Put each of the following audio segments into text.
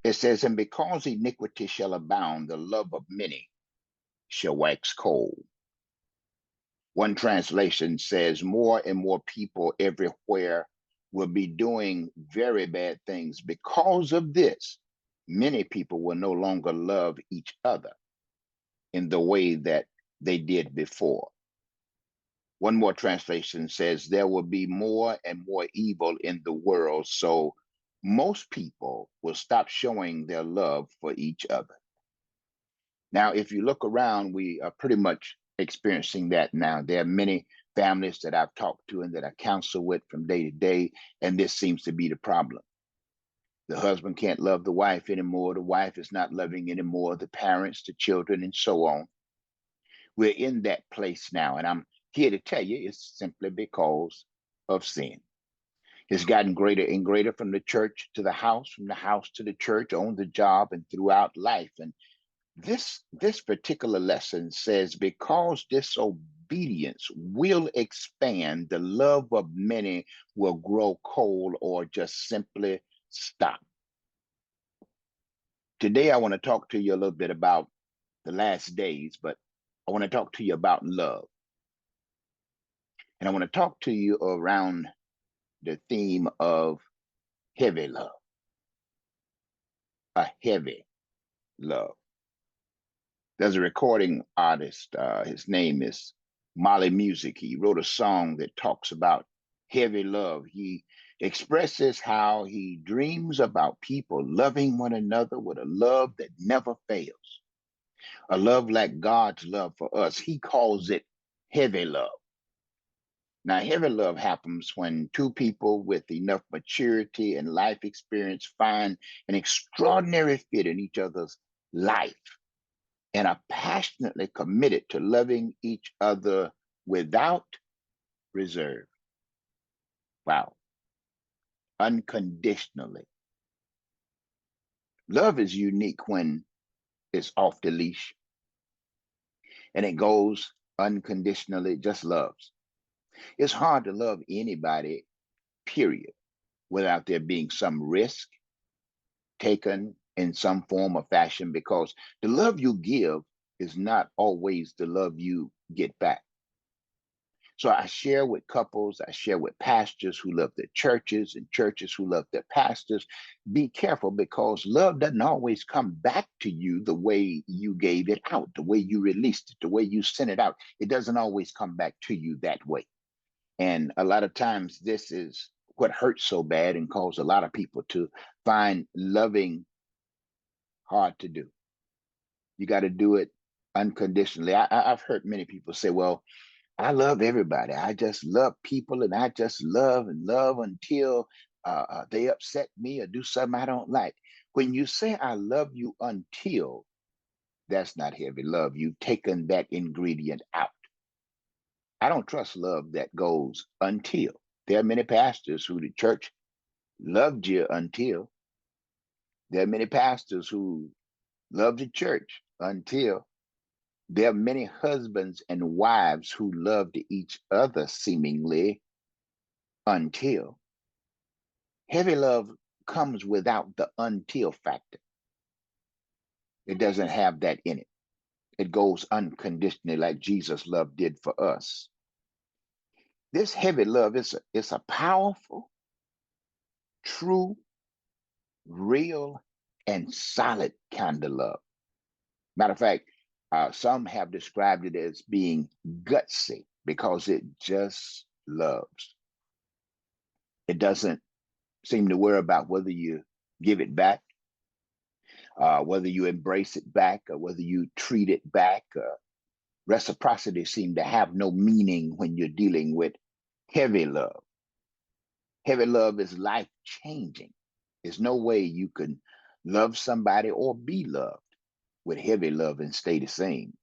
It says, and because iniquity shall abound, the love of many shall wax cold. One translation says, more and more people everywhere will be doing very bad things. Because of this, many people will no longer love each other in the way that they did before. One more translation says, there will be more and more evil in the world, so most people will stop showing their love for each other. Now, if you look around, we are pretty much experiencing that now. There are many families that I've talked to and that I counsel with from day to day, and this seems to be the problem. The husband can't love the wife anymore. The wife is not loving anymore, the parents, the children, and so on. We're in that place now, and I'm here to tell you it's simply because of sin. It's gotten greater and greater from the church to the house, from the house to the church, on the job, and throughout life. And this particular lesson says, because disobedience will expand, the love of many will grow cold or just simply stop. Today, I want to talk to you a little bit about the last days, but I want to talk to you about love. And I want to talk to you around the theme of heavy love, a heavy love. There's a recording artist, his name is Molly Music. He wrote a song that talks about heavy love. He expresses how he dreams about people loving one another with a love that never fails, a love like God's love for us. He calls it heavy love. Now, heavy love happens when two people with enough maturity and life experience find an extraordinary fit in each other's life and are passionately committed to loving each other without reserve. Wow. Unconditionally. Love is unique when it's off the leash and it goes unconditionally, just loves. It's hard to love anybody, period, without there being some risk taken in some form or fashion, because the love you give is not always the love you get back. So I share with couples, I share with pastors who love their churches and churches who love their pastors. Be careful, because love doesn't always come back to you the way you gave it out, the way you released it, the way you sent it out. It doesn't always come back to you that way. And a lot of times this is what hurts so bad and cause a lot of people to find loving hard to do. You got to do it unconditionally. I've heard many people say, well, I love everybody. I just love people, and I just love and love until they upset me or do something I don't like. When you say I love you until, that's not heavy love. You've taken that ingredient out. I don't trust love that goes until. There are many pastors who the church loved you until. There are many pastors who love the church until. There are many husbands and wives who loved each other seemingly until. Heavy love comes without the until factor. It doesn't have that in it. It goes unconditionally like Jesus' love did for us. This heavy love is a powerful, true, real, and solid kind of love. Matter of fact, some have described it as being gutsy because it just loves. It doesn't seem to worry about whether you give it back, whether you embrace it back, or whether you treat it back. Reciprocity seems to have no meaning when you're dealing with heavy love. Heavy love is life-changing. There's no way you can love somebody or be loved with heavy love and stay the same.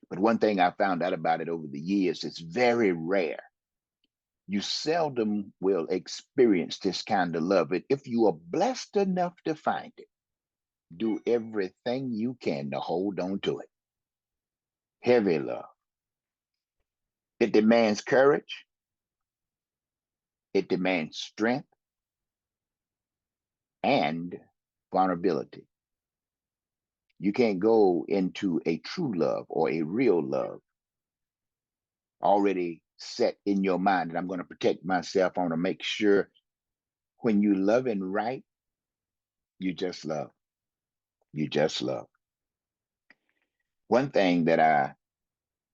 But one thing I found out about it over the years, it's very rare. You seldom will experience this kind of love. But if you are blessed enough to find it, do everything you can to hold on to it. Heavy love. It demands courage. It demands strength and vulnerability. You can't go into a true love or a real love already set in your mind that I'm going to protect myself. I want to make sure when you love and right, you just love. You just love. One thing that I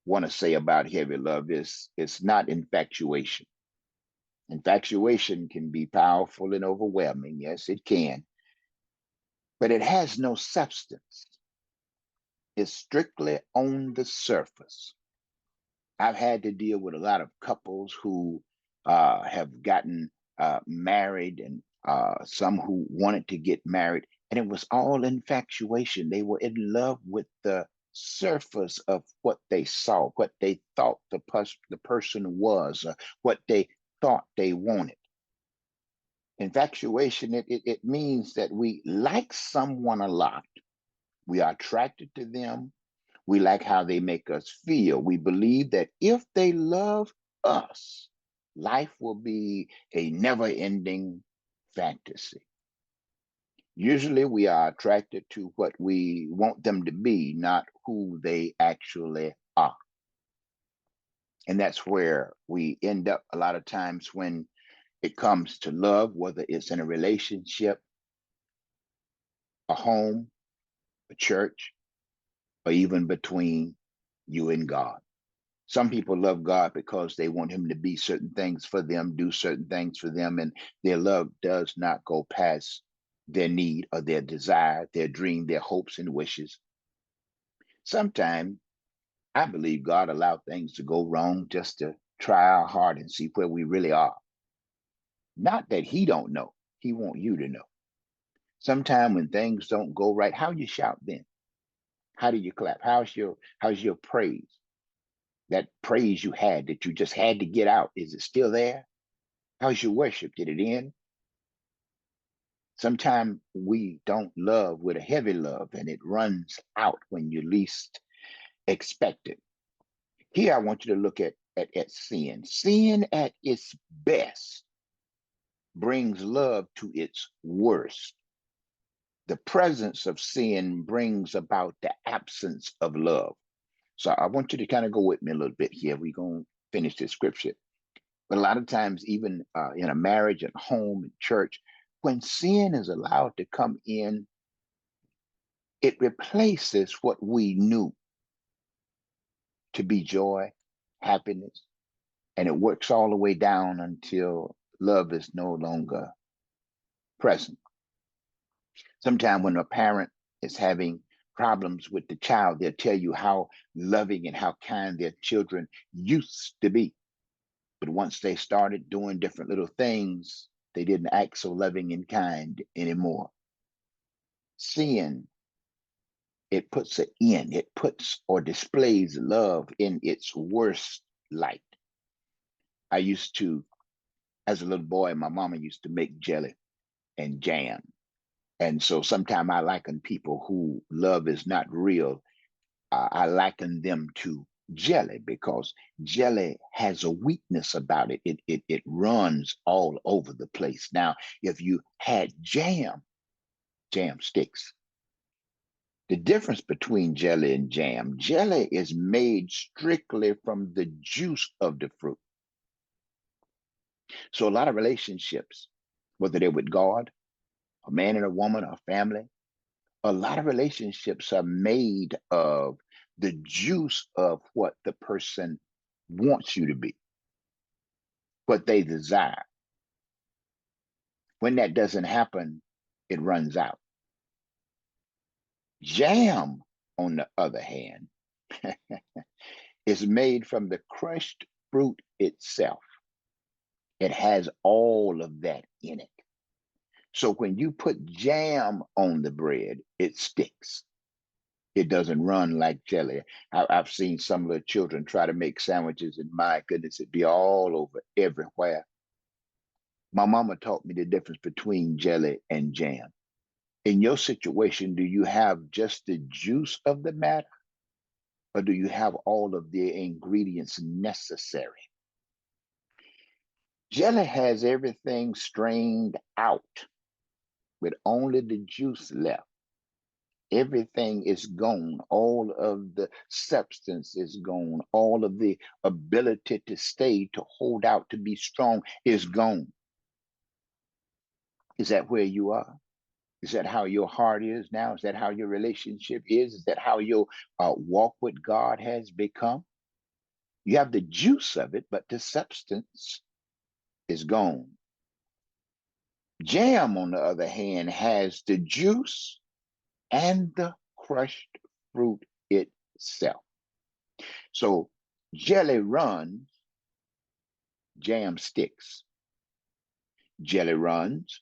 want to say about heavy love is it's not infatuation. Infatuation can be powerful and overwhelming. Yes, it can, but it has no substance. It's strictly on the surface. I've had to deal with a lot of couples who have gotten married and some who wanted to get married, and it was all infatuation. They were in love with the surface of what they saw, what they thought the person was, what they thought they wanted. Infatuation, it means that we like someone a lot. We are attracted to them. We like how they make us feel. We believe that if they love us, life will be a never ending fantasy. Usually, we are attracted to what we want them to be, not who they actually are. And that's where we end up a lot of times when it comes to love, whether it's in a relationship, a home, a church, or even between you and God. Some people love God because they want him to be certain things for them, do certain things for them, and their love does not go past their need or their desire, their dream, their hopes and wishes. Sometimes I believe God allowed things to go wrong just to try our heart and see where we really are. Not that he don't know, he want you to know. Sometimes when things don't go right, how you shout then? How do you clap? How's your praise? That praise you had that you just had to get out, is it still there? How's your worship? Did it end? Sometimes we don't love with a heavy love and it runs out when you least expect it. Here I want you to look at sin. Sin at its best brings love to its worst. The presence of sin brings about the absence of love. So I want you to kind of go with me a little bit here. We're going to finish this scripture. But a lot of times, even in a marriage, at home, and church, when sin is allowed to come in, it replaces what we knew to be joy, happiness, and it works all the way down until love is no longer present. Sometimes when a parent is having problems with the child, they'll tell you how loving and how kind their children used to be. But once they started doing different little things, they didn't act so loving and kind anymore. Sin, it puts an end, it puts or displays love in its worst light. I used to, as a little boy, my mama used to make jelly and jam. And so sometimes I liken people who love is not real, I liken them to jelly because jelly has a weakness about it. It runs all over the place. Now, if you had jam, jam sticks. The difference between jelly and jam, jelly is made strictly from the juice of the fruit. So a lot of relationships, whether they're with God, a man and a woman, a family, a lot of relationships are made of the juice of what the person wants you to be, what they desire. When that doesn't happen, it runs out. Jam, on the other hand, is made from the crushed fruit itself. It has all of that in it. So when you put jam on the bread, it sticks. It doesn't run like jelly. I've seen some of the children try to make sandwiches, and my goodness, it'd be all over everywhere. My mama taught me the difference between jelly and jam. In your situation, do you have just the juice of the matter, or do you have all of the ingredients necessary? Jelly has everything strained out. with only the juice left. Everything is gone. All of the substance is gone. All of the ability to stay, to hold out, to be strong is gone. Is that where you are? Is that how your heart is now? Is that how your relationship is? Is that how your walk with God has become? You have the juice of it, but the substance is gone. Jam, on the other hand, has the juice and the crushed fruit itself. So jelly runs, jam sticks. Jelly runs,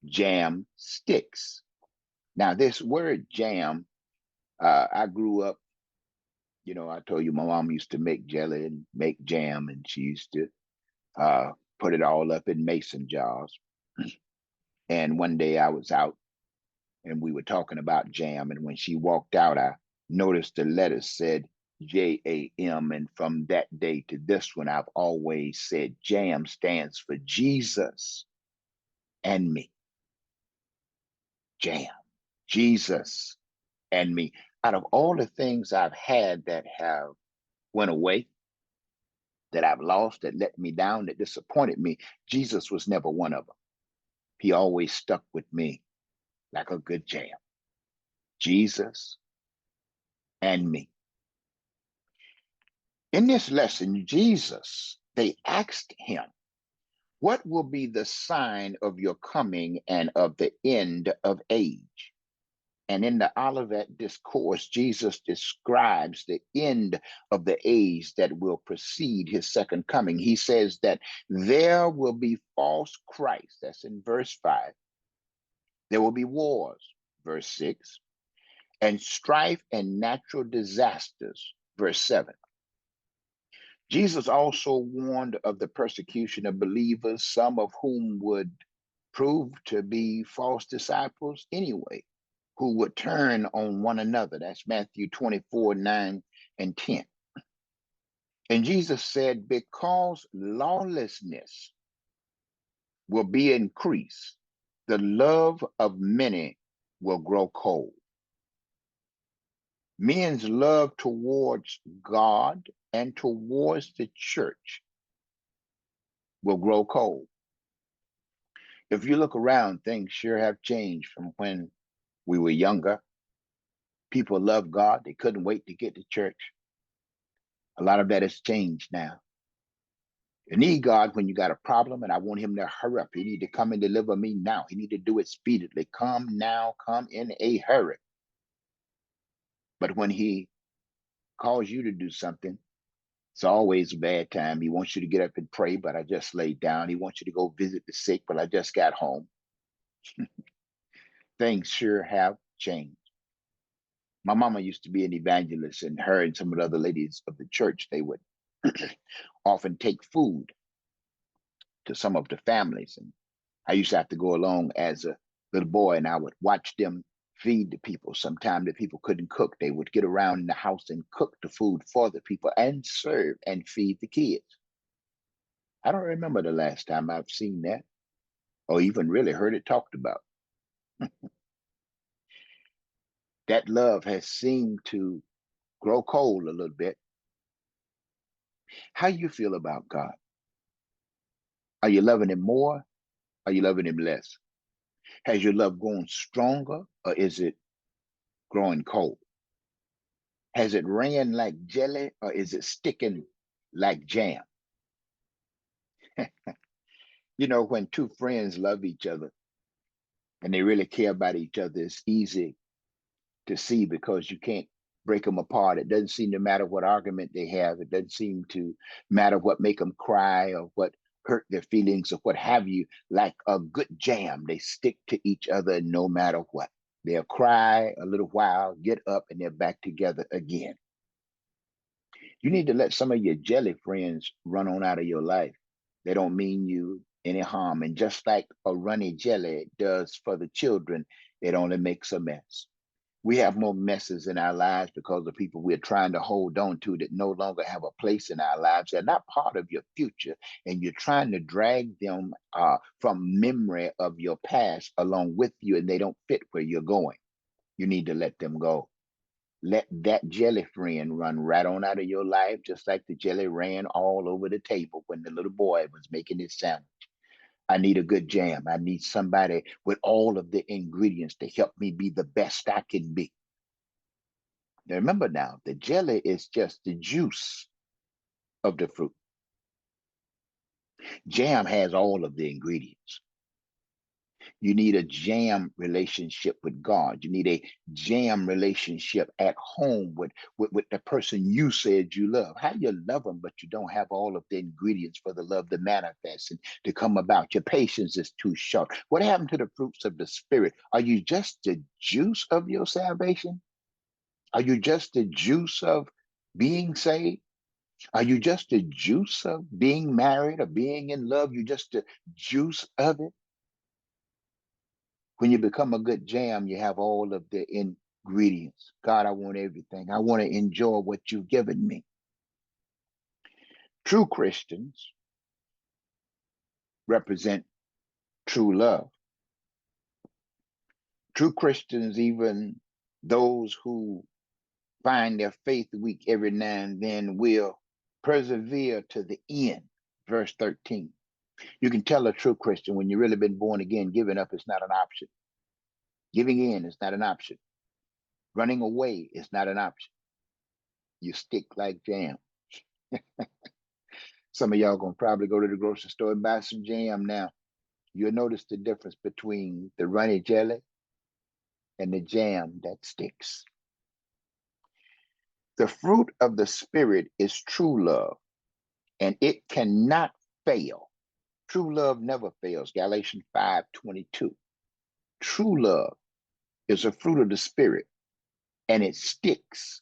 jam sticks. Now, this word jam, I grew up, I told you my mom used to make jelly and make jam, and she used to put it all up in mason jars. And one day I was out and we were talking about jam. And when she walked out, I noticed the letter said JAM. And from that day to this one, I've always said JAM stands for Jesus and me. JAM, Jesus and me. Out of all the things I've had that have went away, that I've lost, that let me down, that disappointed me, Jesus was never one of them. He always stuck with me like a good jam. Jesus and me. In this lesson, they asked him, what will be the sign of your coming and of the end of age? And in the Olivet Discourse, Jesus describes the end of the age that will precede his second coming. He says that there will be false Christs. That's in verse 5. There will be wars, verse 6, and strife and natural disasters, verse 7. Jesus also warned of the persecution of believers, some of whom would prove to be false disciples anyway, who would turn on one another. That's Matthew 24, 9 and 10. And Jesus said, because lawlessness will be increased, the love of many will grow cold. Men's love towards God and towards the church will grow cold. If you look around, things sure have changed from when we were younger. People loved God. They couldn't wait to get to church. A lot of that has changed now. You need God when you got a problem, and I want him to hurry up. He need to come and deliver me now. He need to do it speedily. Come now, come in a hurry. But when he calls you to do something, it's always a bad time. He wants you to get up and pray, but I just laid down. He wants you to go visit the sick, but I just got home. Things sure have changed. My mama used to be an evangelist, and her and some of the other ladies of the church, they would often take food to some of the families. And I used to have to go along as a little boy, and I would watch them feed the people. Sometimes the people couldn't cook. They would get around in the house and cook the food for the people and serve and feed the kids. I don't remember the last time I've seen that or even really heard it talked about. That love has seemed to grow cold a little bit. How you feel about God? Are you loving him more? Are you loving him less? Has your love grown stronger or is it growing cold? Has it ran like jelly or is it sticking like jam? When two friends love each other and they really care about each other, it's easy to see because you can't break them apart. It doesn't seem to matter what argument they have. It doesn't seem to matter what make them cry or what hurt their feelings or what have you. Like a good jam, they stick to each other no matter what. They'll cry a little while, get up, and they're back together again. You need to let some of your jelly friends run on out of your life. They don't mean you any harm. And just like a runny jelly does for the children, it only makes a mess. We have more messes in our lives because of people we're trying to hold on to that no longer have a place in our lives. They're not part of your future, and you're trying to drag them from memory of your past along with you, and they don't fit where you're going. You need to let them go. Let that jelly friend run right on out of your life, just like the jelly ran all over the table when the little boy was making his sandwich. I need a good jam. I need somebody with all of the ingredients to help me be the best I can be. Now remember now, the jelly is just the juice of the fruit. Jam has all of the ingredients. You need a jam relationship with God. You need a jam relationship at home with the person you said you love. How you love them, but you don't have all of the ingredients for the love to manifest and to come about. Your patience is too short. What happened to the fruits of the Spirit? Are you just the juice of your salvation? Are you just the juice of being saved? Are you just the juice of being married or being in love? You just the juice of it? When you become a good jam, you have all of the ingredients. God, I want everything. I want to enjoy what you've given me. True Christians represent true love. True Christians, even those who find their faith weak every now and then, will persevere to the end. Verse 13. You can tell a true Christian when you've really been born again, giving up is not an option. Giving in is not an option. Running away is not an option. You stick like jam. Some of y'all gonna probably go to the grocery store and buy some jam now. You'll notice the difference between the runny jelly and the jam that sticks. The fruit of the Spirit is true love, and it cannot fail. True love never fails. Galatians 5:22. True love is a fruit of the Spirit, and it sticks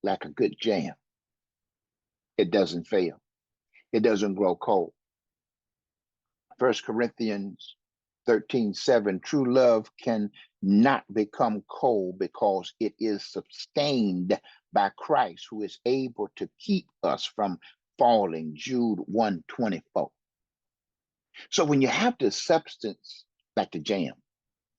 like a good jam. It doesn't fail. It doesn't grow cold. 1 Corinthians 13:7, true love can not become cold because it is sustained by Christ, who is able to keep us from falling. Jude 1:24. So when you have the substance like the jam,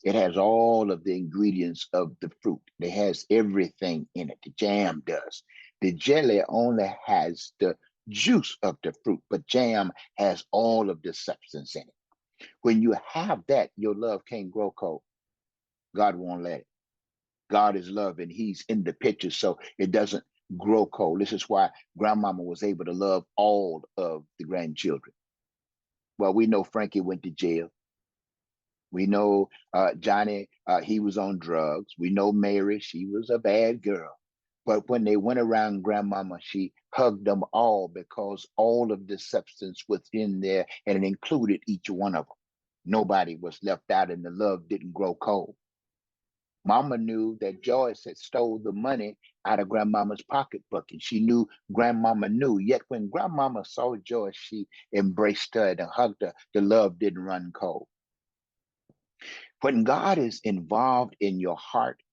it has all of the ingredients of the fruit. It has everything in it. The jam does. The jelly only has the juice of the fruit, but jam has all of the substance in it. When you have that, your love can't grow cold. God won't let it. God is love and he's in the picture, so it doesn't grow cold. This is why grandmama was able to love all of the grandchildren. Well, we know Frankie went to jail. We know Johnny, he was on drugs. We know Mary, she was a bad girl. But when they went around grandmama, she hugged them all because all of the substance was in there and it included each one of them. Nobody was left out and the love didn't grow cold. Mama knew that Joyce had stole the money out of grandmama's pocketbook, and she knew grandmama knew. Yet when grandmama saw Joyce, she embraced her and hugged her. The love didn't run cold. When God is involved in your heart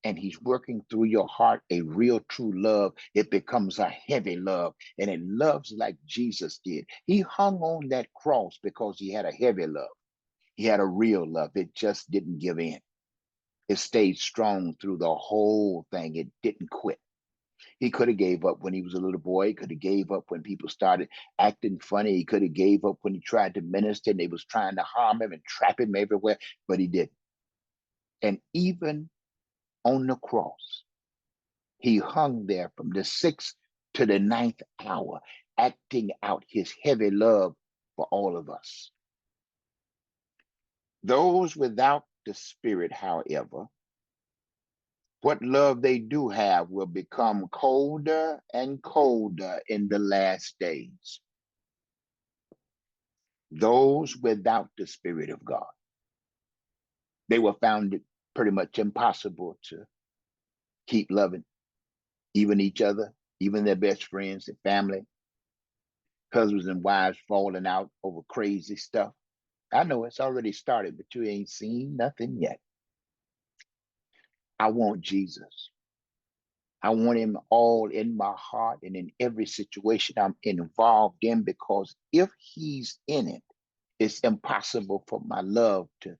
and he's working through your heart, a real true love, it becomes a heavy love, and it loves like Jesus did. He hung on that cross because he had a heavy love. He had a real love. It just didn't give in. It stayed strong through the whole thing. It didn't quit. He could have gave up when he was a little boy. He could have gave up when people started acting funny. He could have gave up when he tried to minister and they was trying to harm him and trap him everywhere, but he didn't. And even on the cross, he hung there from the 6th to the 9th hour, acting out his heavy love for all of us. Those without the Spirit, however, what love they do have will become colder and colder in the last days. Those without the Spirit of God, they were found it pretty much impossible to keep loving even each other, even their best friends and family, husbands and wives falling out over crazy stuff. I know it's already started, but you ain't seen nothing yet. I want Jesus. I want him all in my heart and in every situation I'm involved in, because if he's in it, it's impossible for my love to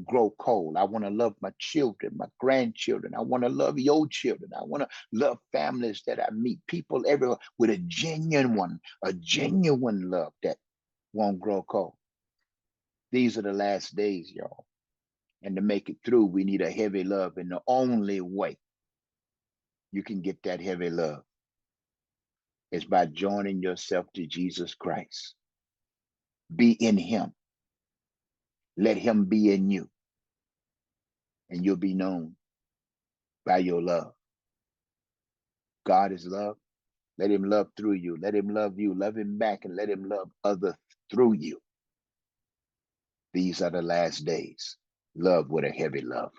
grow cold. I want to love my children, my grandchildren. I want to love your children. I want to love families that I meet, people everywhere, with a genuine love that won't grow cold. These are the last days, y'all. And to make it through, we need a heavy love. And the only way you can get that heavy love is by joining yourself to Jesus Christ. Be in him. Let him be in you. And you'll be known by your love. God is love. Let him love through you. Let him love you. Love him back, and let him love others through you. These are the last days. Love with a heavy love.